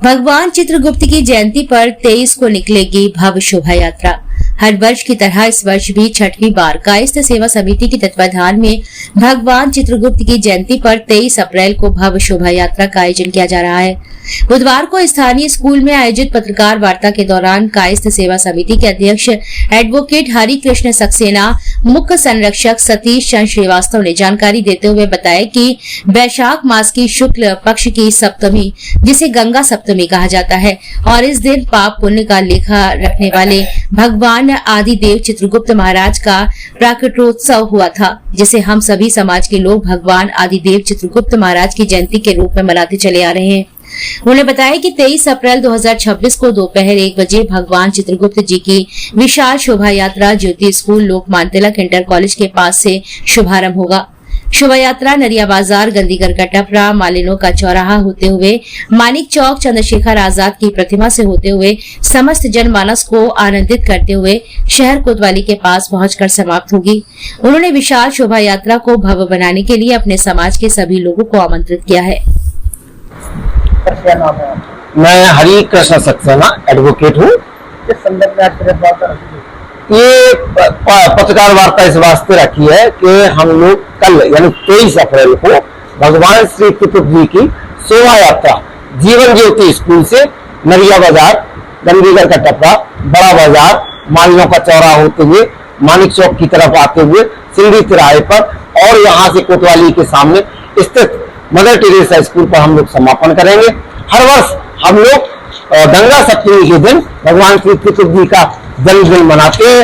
भगवान चित्रगुप्त की जयंती पर 23 को निकलेगी भव्य शोभा यात्रा। हर वर्ष की तरह इस वर्ष भी छठवीं बार कायस्थ सेवा समिति के तत्वाधान में भगवान चित्रगुप्त की जयंती पर 23 अप्रैल को भव्य शोभा यात्रा का आयोजन किया जा रहा है। बुधवार को स्थानीय स्कूल में आयोजित पत्रकार वार्ता के दौरान कायस्थ सेवा समिति के अध्यक्ष एडवोकेट हरि कृष्ण सक्सेना, मुख्य संरक्षक सतीश चंद्र श्रीवास्तव ने जानकारी देते हुए बताया कि वैशाख मास की शुक्ल पक्ष की सप्तमी, जिसे गंगा सप्तमी कहा जाता है, और इस दिन पाप पुण्य का लेखा रखने वाले भगवान आदिदेव चित्रगुप्त महाराज का प्राकटोत्सव हुआ था, जिसे हम सभी समाज के लोग भगवान आदिदेव चित्रगुप्त महाराज की जयंती के रूप में मनाते चले आ रहे हैं। उन्होंने बताया कि 23 अप्रैल 2026 को दोपहर 1 बजे भगवान चित्रगुप्त जी की विशाल शोभा यात्रा ज्योति school Lokmanya Tilak inter college के पास से शुभारंभ होगा। शोभा यात्रा नरिया बाजार, गंदीगर का टपरा, मालिनों का चौराहा होते हुए मानिक चौक, चंद्रशेखर आजाद की प्रतिमा से होते हुए समस्त जनमानस को आनंदित करते हुए शहर कोतवाली के पास पहुंचकर समाप्त होगी। उन्होंने विशाल शोभा यात्रा को भव्य बनाने के लिए अपने समाज के सभी लोगों को आमंत्रित किया है। मैं हरि कृष्ण सक्सेना एडवोकेट हूँ। किस संदर्भ में आज प्रेस वार्ता रखी? ये पत्रकार वार्ता इस वास्ते रखी है कि हम लोग कल यानी 23 अप्रैल को भगवान श्री चित्रगुप्त जी की शोभा यात्रा जीवन ज्योति स्कूल से नरिया बाजार, गंदीगर का टपरा, बड़ा बाजार, मालिनों का चौराहा होते हुए मानिक चौक की तरफ आते हुए सिंधी तिराहे पर और यहाँ से कोतवाली के सामने स्थित मदर टेरेसा स्कूल पर हम लोग समापन करेंगे। हर वर्ष हम लोग गंगा सप्तमी के दिन भगवान श्री चित्रगुप्त जी का जन्मदिन मनाते हैं।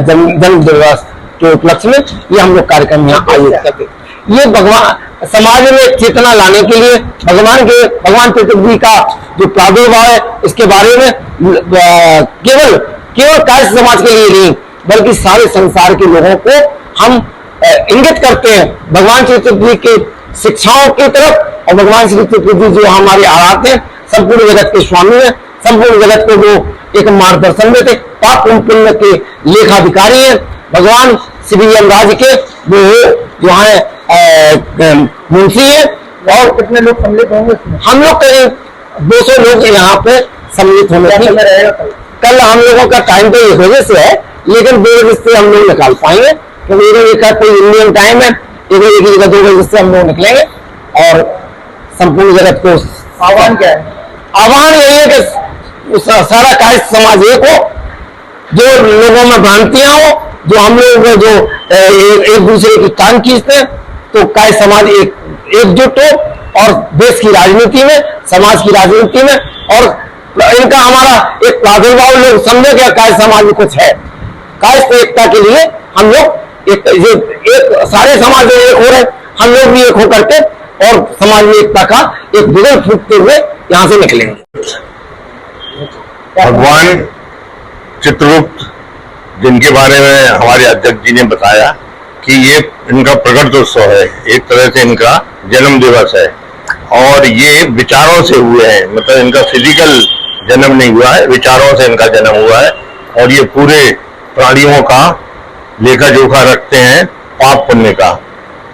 जन्म दिवस के उपलक्ष्य में ये हम लोग कार्यक्रम यहाँ आयोजित करते हैं। ये भगवान समाज में चेतना लाने के लिए भगवान चित्रगुप्त जी का जो प्रादुर्भाव है इसके बारे में केवल कायस्थ समाज के लिए नहीं बल्कि सारे संसार के लोगों को हम इंगित करते हैं भगवान श्री चित्रगुप्त जी के शिक्षाओं की तरफ। और भगवान श्री चित्रगुप्त जी जो हमारे आराध्य हैं, संपूर्ण जगत के स्वामी हैं, संपूर्ण जगत को वो एक मार्गदर्शन में थे, पाप पुण्य के लेखाधिकारी हैं। भगवान श्री यमराज के वो जो है मुंशी है। और कितने लोग सम्मिलित होंगे इसमें? हम लोग करीब 200 लोग यहाँ पे सम्मिलित होंगे। कल हम लोगों का टाइम तो 1 बजे से है, लेकिन 2 बजे से हम लोग निकाल पाएंगे क्योंकि 1 बजे का कोई इंडियन टाइम है। 1 बजे की जगह 2 बजे से हम लोग निकलेंगे। और संपूर्ण जगत को आह्वान क्या है? आह्वान यही है कि सारा कायस्थ समाज एक हो, जो लोगों में भ्रांतियां हो, जो हम लोग जो एक दूसरे की टांग खींचते हैं, तो कायस्थ समाज एकजुट हो और देश की राजनीति में, समाज की राजनीति में और इनका हमारा एक प्रादुर्भाव लोग समझे कि कायस्थ समाज में कुछ है। कायस्थ एकता के लिए हम लोग एक सारे समाज में एक हो रहे, हम लोग भी एक हो करके और समाज में एकता का एक विजन फूकते हुए यहाँ से निकलेंगे। भगवान चित्रगुप्त जिनके बारे में हमारे अध्यक्ष जी ने बताया कि ये इनका प्रकटोत्सव है, एक तरह से इनका जन्म दिवस है और ये विचारों से हुए हैं। मतलब इनका फिजिकल जन्म नहीं हुआ है, विचारों से इनका जन्म हुआ है। और ये पूरे प्राणियों का लेखा जोखा रखते हैं पाप पुण्य का।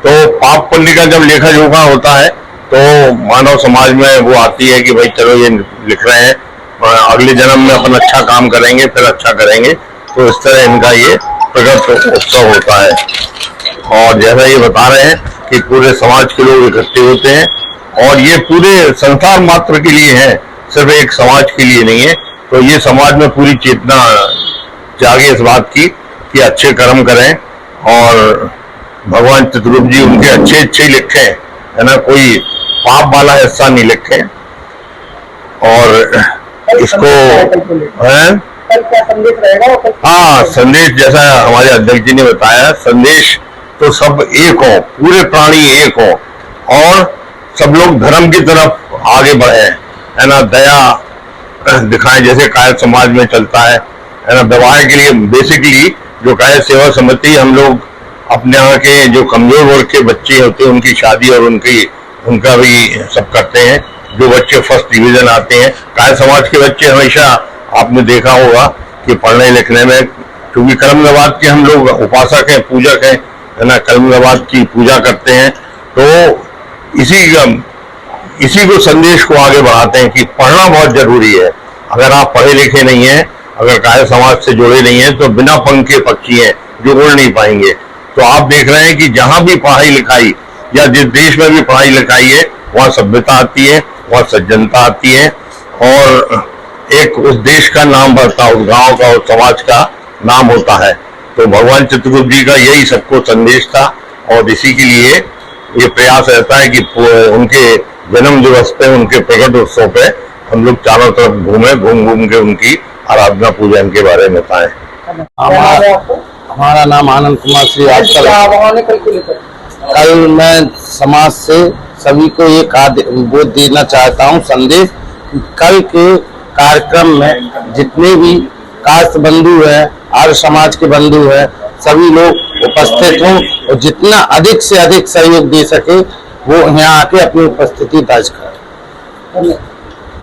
तो पाप पुण्य का जब लेखा जोखा होता है तो मानव समाज में वो आती है कि भाई चलो ये लिख रहे हैं, अगले जन्म में अपन अच्छा काम करेंगे, फिर अच्छा करेंगे। तो इस तरह इनका ये प्रकट उत्सव होता है। और जैसा ये बता रहे हैं कि पूरे समाज के लोग इकट्ठे होते हैं और ये पूरे संसार मात्र के लिए है, सिर्फ एक समाज के लिए नहीं है। तो ये समाज में पूरी चेतना जागे इस बात की कि अच्छे कर्म करें और भगवान चित्रगुप्त जी उनके अच्छे लिखे है ना, कोई पाप वाला हिस्सा नहीं लिखे। और इसको है संदेश रहेगा? हाँ, संदेश जैसा हमारे अध्यक्ष जी ने बताया, संदेश तो सब एक हो, पूरे प्राणी एक हो और सब लोग धर्म की तरफ आगे बढ़े, है ना, दया दिखाएं जैसे कायस्थ समाज में चलता है ना। दवाएं के लिए बेसिकली जो कायस्थ सेवा समिति हम लोग अपने यहाँ के जो कमजोर वर्ग के बच्चे होते हैं उनकी शादी और उनका भी सब करते हैं। जो बच्चे फर्स्ट डिवीजन आते हैं, कायस्थ समाज के बच्चे हमेशा आपने देखा होगा कि पढ़ने लिखने में, क्योंकि कर्मनवाद के हम लोग उपासक हैं, पूजक हैं, है ना, कर्मनवाद की पूजा करते हैं। तो इसी को संदेश को आगे बढ़ाते हैं कि पढ़ना बहुत जरूरी है। अगर आप पढ़े लिखे नहीं हैं, अगर कायर समाज से जुड़े नहीं हैं, तो बिना पंख के पक्षी हैं जो उड़ नहीं पाएंगे। तो आप देख रहे हैं कि जहां भी पढ़ाई लिखाई या जिस देश में भी पढ़ाई लिखाई है, वहां सभ्यता आती है, वहां सज्जनता आती है, और एक उस देश का नाम बढ़ता है, उस गांव का, उस समाज का नाम होता है। तो भगवान चित्रगुप्त जी का यही सबको संदेश था, और इसी के लिए ये प्रयास रहता है कि उनके जन्म दिवस पे, उनके प्रकट उत्सव पे हम लोग चारों तरफ घूम घूम के उनकी आराधना पूजा इनके बारे में बताएं। हमारा नाम आनंद कुमार श्री आजकल। कल मैं समाज से सभी को एक वो देना चाहता हूँ संदेश, कल के कार्यक्रम में जितने भी कास्ट बंधु है, आर्य समाज के बंधु है, सभी लोग उपस्थित हों और जितना अधिक से अधिक सहयोग दे सके वो यहाँ आके अपनी उपस्थिति दर्ज करें।